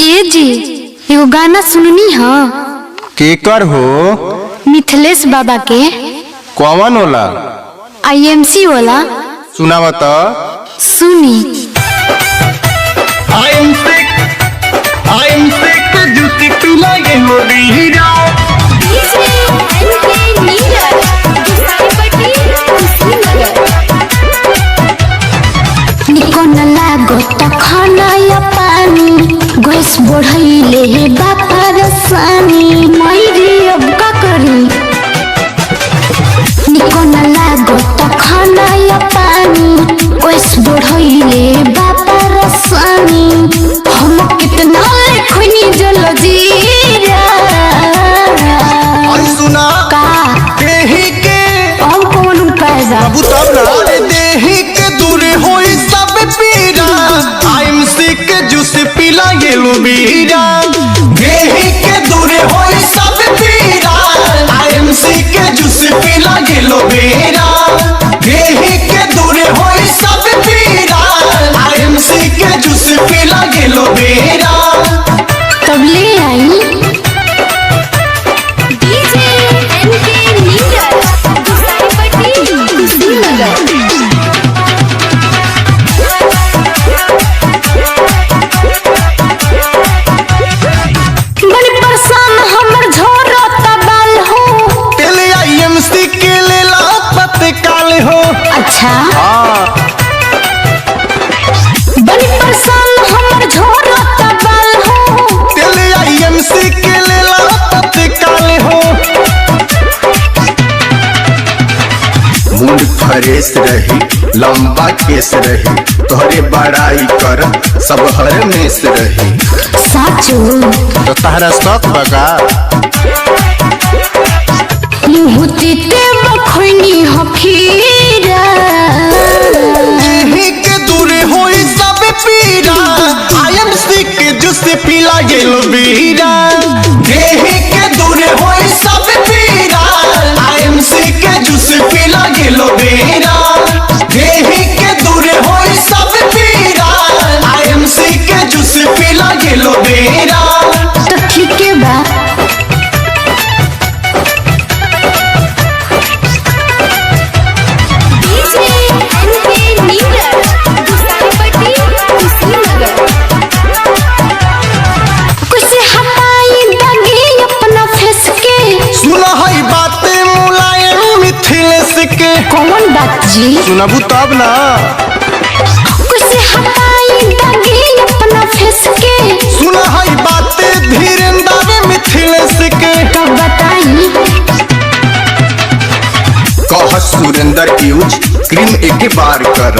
ए जी एगो गाना सुननी ह केकर हो? मिथिलेश बाबा के। कौन होला? IMC वाला। सुनावा त। सुनी। जूती पिला ये हो रीरा। निकोन लागो त खाना या पानी गैस बढ़ैले बापा रसानी मैरी अब का करी। निकोन लागो त खाना या पानी गैस बढ़ैले बापा रसानी हम कितना लेखनी जल जीरा। आई सुना का देही के हम कौन पैसा बाबू तब ना देही के दूर होई सब पीरा। IMC के जूस पिला ये लो बीरा। देही के दूर होई सब पीरा। IMC के जूस पिला ये लो बीरा। देही के दूर होई सब पीरा। IMC के जूस पिला ये लो बीरा। तब ले आई DJ NK नीरज गुसाईपट्टी कुशीनगर। बड़ी परेशान हमर झोरता बाल हो। तेले IMC के लेला पतकाल हो। अच्छा हाँ बड़ी परेशान हमर झोरता बाल हो। तेले IMC के लेला पतकाल हो। मुंड फ्रेश रही लंबा केस रही तोहरे बड़ाई कर सब हर मेस रही। साचो तो तारा शौक बगा मुहती ते बखनी हखीरा। देही के दूर होई सब पीरा। IMC के जूस पिला गेलो बीरा। देही के दूर होई सब पीरा। IMC के जूस पिला गेलो बीरा। देही के दूर होई सब पीरा। IMC के जूस पिला गेलो बीरा। तो ठीक है बा DJ NK नीरज गुसाईपट्टी कुशीनगर। कुछ हटाई दगी अपना फेस के। सुना है बातें मुलायम मिथिलेश के। कौन बात जी? सुनबू तब ना। कुछ हटाई दगी अपना फेस के। सुना है बातें धीरेन्द्र मिथिलेश के। तब बताई कह सुरेंद्र यूज क्रीम एक बार कर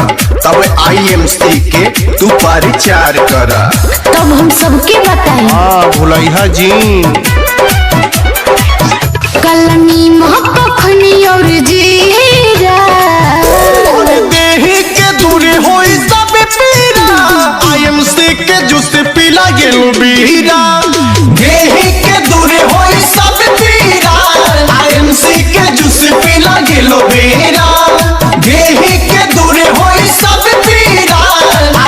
तब IMC के तू परिचार कर। तब हम सबके बताई हाँ भुलैया जी कलनी महकखनी और जीरा। देही के दूर होई सब पीरा। IMC के जूस पिला गेलो बीरा। देही के दूर होई सब पीरा। IMC के जूस पिला गेलो बीरा। देही के दूर होई सब पीरा।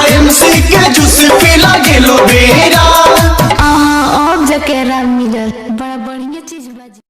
IMC के जूस पिला गेलो बीरा। और जके राम मिलल बड़ा बढ़िया चीज बाजी।